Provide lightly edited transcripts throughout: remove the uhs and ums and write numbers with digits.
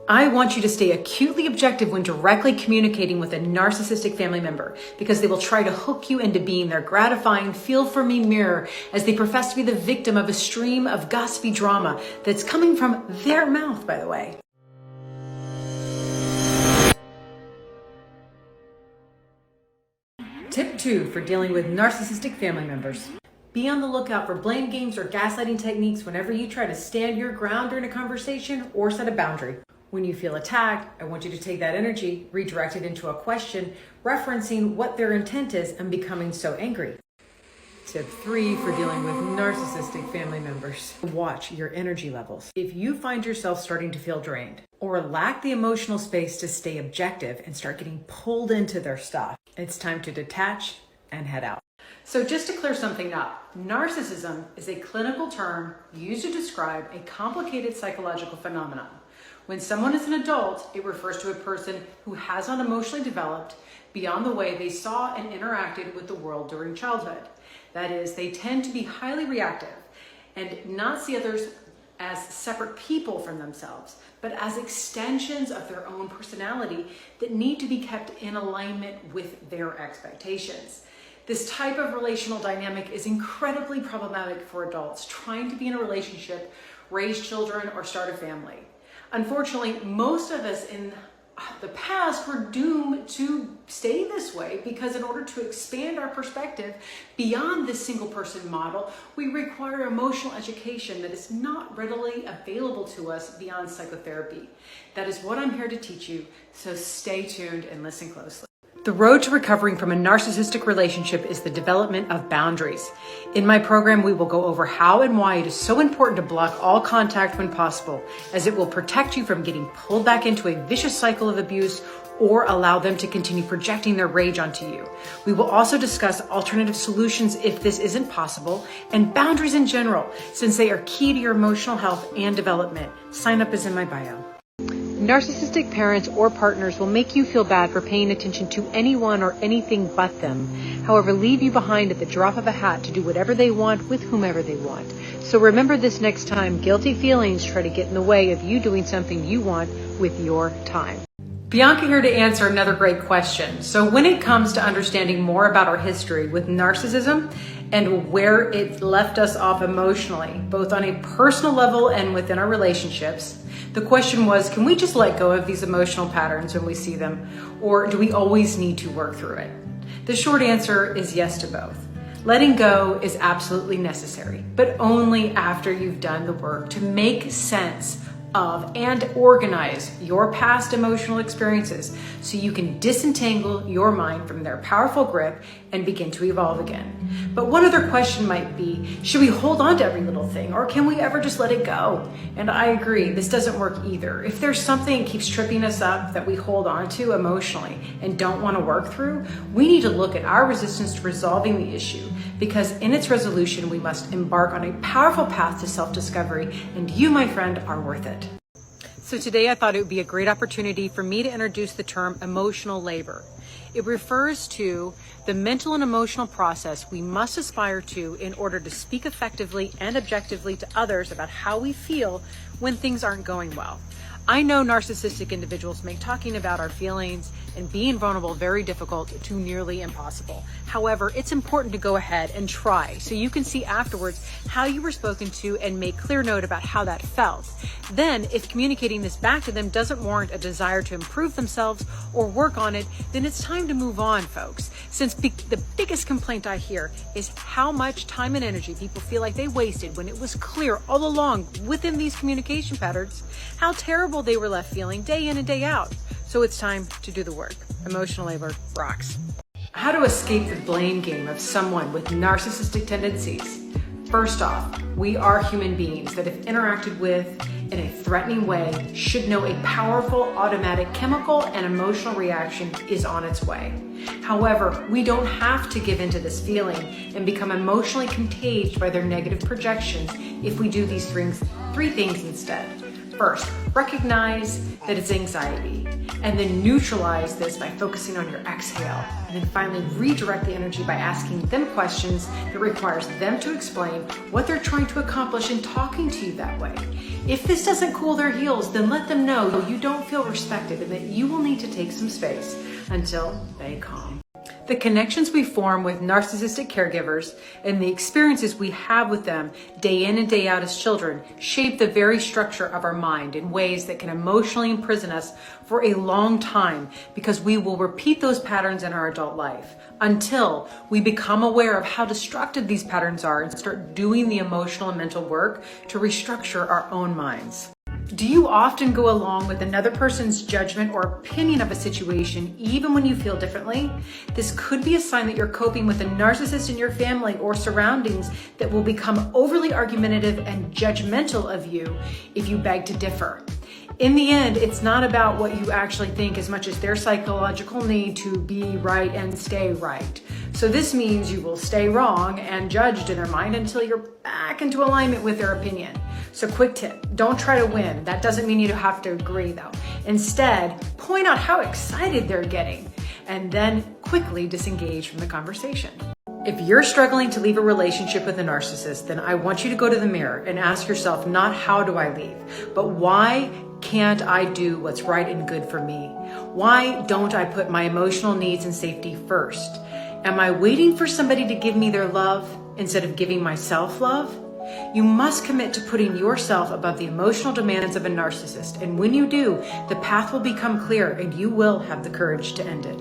I want you to stay acutely objective when directly communicating with a narcissistic family member, because they will try to hook you into being their gratifying, feel-for-me mirror as they profess to be the victim of a stream of gossipy drama that's coming from their mouth, by the way. Tip 2 for dealing with narcissistic family members. Be on the lookout for blame games or gaslighting techniques whenever you try to stand your ground during a conversation or set a boundary. When you feel attacked, I want you to take that energy, redirect it into a question, referencing what their intent is and becoming so angry. Tip 3 for dealing with narcissistic family members. Watch your energy levels. If you find yourself starting to feel drained or lack the emotional space to stay objective and start getting pulled into their stuff, it's time to detach and head out. So just to clear something up, narcissism is a clinical term used to describe a complicated psychological phenomenon. When someone is an adult, it refers to a person who has not emotionally developed beyond the way they saw and interacted with the world during childhood. That is, they tend to be highly reactive and not see others as separate people from themselves, but as extensions of their own personality that need to be kept in alignment with their expectations. This type of relational dynamic is incredibly problematic for adults trying to be in a relationship, raise children, or start a family. Unfortunately, most of us in the past were doomed to stay this way because in order to expand our perspective beyond this single person model, we require emotional education that is not readily available to us beyond psychotherapy. That is what I'm here to teach you, so stay tuned and listen closely. The road to recovering from a narcissistic relationship is the development of boundaries. In my program, we will go over how and why it is so important to block all contact when possible, as it will protect you from getting pulled back into a vicious cycle of abuse or allow them to continue projecting their rage onto you. We will also discuss alternative solutions if this isn't possible, and boundaries in general, since they are key to your emotional health and development. Sign up is in my bio. Narcissistic parents or partners will make you feel bad for paying attention to anyone or anything but them. However, leave you behind at the drop of a hat to do whatever they want with whomever they want. So remember this next time guilty feelings try to get in the way of you doing something you want with your time. Bianca here to answer another great question. So when it comes to understanding more about our history with narcissism and where it left us off emotionally, both on a personal level and within our relationships, the question was, can we just let go of these emotional patterns when we see them, or do we always need to work through it? The short answer is yes to both. Letting go is absolutely necessary, but only after you've done the work to make sense of and organize your past emotional experiences so you can disentangle your mind from their powerful grip and begin to evolve again. But one other question might be, should we hold on to every little thing, or can we ever just let it go? And I agree, this doesn't work either. If there's something that keeps tripping us up that we hold on to emotionally and don't want to work through, we need to look at our resistance to resolving the issue, because in its resolution, we must embark on a powerful path to self-discovery, and you, my friend, are worth it. So today I thought it would be a great opportunity for me to introduce the term emotional labor. It refers to the mental and emotional process we must aspire to in order to speak effectively and objectively to others about how we feel when things aren't going well. I know narcissistic individuals make talking about our feelings and being vulnerable very difficult to nearly impossible. However, it's important to go ahead and try so you can see afterwards how you were spoken to and make clear note about how that felt. Then, if communicating this back to them doesn't warrant a desire to improve themselves or work on it, then it's time to move on, folks. Since the biggest complaint I hear is how much time and energy people feel like they wasted when it was clear all along within these communication patterns how terrible they were left feeling day in and day out. So it's time to do the work. Emotional labor rocks. How to escape the blame game of someone with narcissistic tendencies. First off, we are human beings that if interacted with in a threatening way should know a powerful automatic chemical and emotional reaction is on its way. However, we don't have to give into this feeling and become emotionally contagious by their negative projections if we do these three things instead. First, recognize that it's anxiety, and then neutralize this by focusing on your exhale. And then finally, redirect the energy by asking them questions that requires them to explain what they're trying to accomplish in talking to you that way. If this doesn't cool their heels, then let them know you don't feel respected and that you will need to take some space until they calm. The connections we form with narcissistic caregivers and the experiences we have with them day in and day out as children shape the very structure of our mind in ways that can emotionally imprison us for a long time, because we will repeat those patterns in our adult life until we become aware of how destructive these patterns are and start doing the emotional and mental work to restructure our own minds. Do you often go along with another person's judgment or opinion of a situation even when you feel differently? This could be a sign that you're coping with a narcissist in your family or surroundings that will become overly argumentative and judgmental of you if you beg to differ. In the end, it's not about what you actually think as much as their psychological need to be right and stay right. So this means you will stay wrong and judged in their mind until you're back into alignment with their opinion. So quick tip, don't try to win. That doesn't mean you have to agree though. Instead, point out how excited they're getting and then quickly disengage from the conversation. If you're struggling to leave a relationship with a narcissist, then I want you to go to the mirror and ask yourself not how do I leave, but why can't I do what's right and good for me? Why don't I put my emotional needs and safety first? Am I waiting for somebody to give me their love instead of giving myself love? You must commit to putting yourself above the emotional demands of a narcissist. And when you do, the path will become clear and you will have the courage to end it.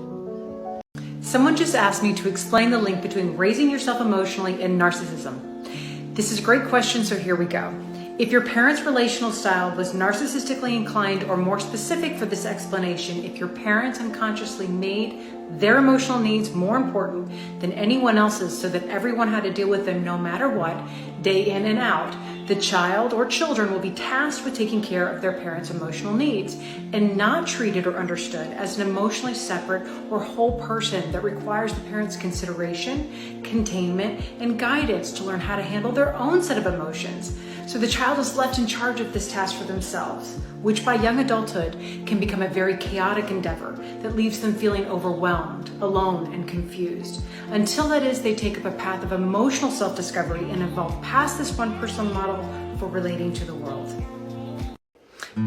Someone just asked me to explain the link between raising yourself emotionally and narcissism. This is a great question, so here we go. If your parents' relational style was narcissistically inclined, or more specific for this explanation, if your parents unconsciously made their emotional needs more important than anyone else's so that everyone had to deal with them no matter what, day in and out, the child or children will be tasked with taking care of their parents' emotional needs and not treated or understood as an emotionally separate or whole person that requires the parents' consideration, containment, and guidance to learn how to handle their own set of emotions. So the child is left in charge of this task for themselves, which by young adulthood can become a very chaotic endeavor that leaves them feeling overwhelmed, alone, and confused. Until that is, they take up a path of emotional self-discovery and evolve past this one-person model for relating to the world.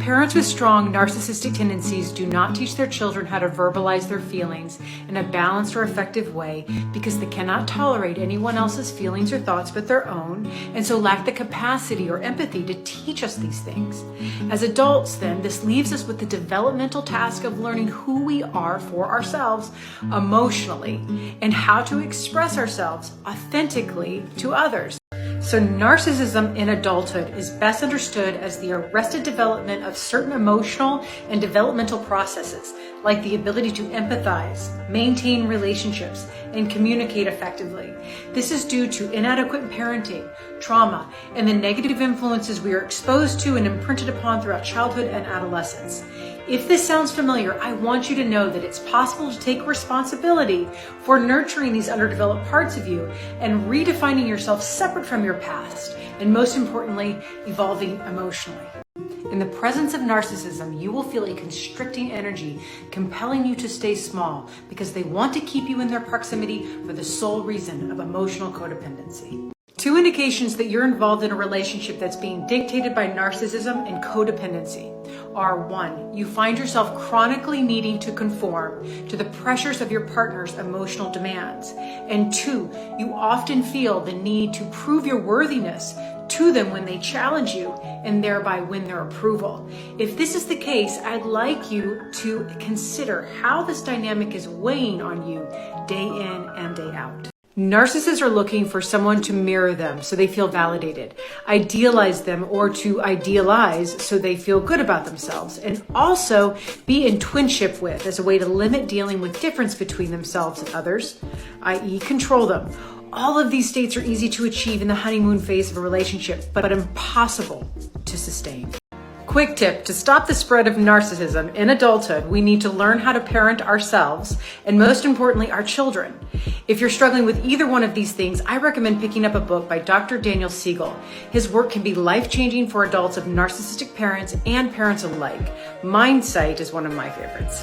Parents with strong narcissistic tendencies do not teach their children how to verbalize their feelings in a balanced or effective way because they cannot tolerate anyone else's feelings or thoughts but their own, and so lack the capacity or empathy to teach us these things. As adults, then, this leaves us with the developmental task of learning who we are for ourselves emotionally and how to express ourselves authentically to others. So narcissism in adulthood is best understood as the arrested development of certain emotional and developmental processes, like the ability to empathize, maintain relationships, and communicate effectively. This is due to inadequate parenting, trauma, and the negative influences we are exposed to and imprinted upon throughout childhood and adolescence. If this sounds familiar, I want you to know that it's possible to take responsibility for nurturing these underdeveloped parts of you and redefining yourself separate from your past, and most importantly, evolving emotionally. In the presence of narcissism, you will feel a constricting energy compelling you to stay small because they want to keep you in their proximity for the sole reason of emotional codependency. Two indications that you're involved in a relationship that's being dictated by narcissism and codependency are: 1, you find yourself chronically needing to conform to the pressures of your partner's emotional demands, and 2, you often feel the need to prove your worthiness to them when they challenge you and thereby win their approval. If this is the case, I'd like you to consider how this dynamic is weighing on you day in and day out. Narcissists are looking for someone to mirror them so they feel validated, idealize them, or to idealize so they feel good about themselves, and also be in twinship with as a way to limit dealing with difference between themselves and others, i.e. control them. All of these states are easy to achieve in the honeymoon phase of a relationship, but impossible to sustain. Quick tip, to stop the spread of narcissism in adulthood, we need to learn how to parent ourselves and, most importantly, our children. If you're struggling with either one of these things, I recommend picking up a book by Dr. Daniel Siegel. His work can be life-changing for adults of narcissistic parents and parents alike. Mindsight is one of my favorites.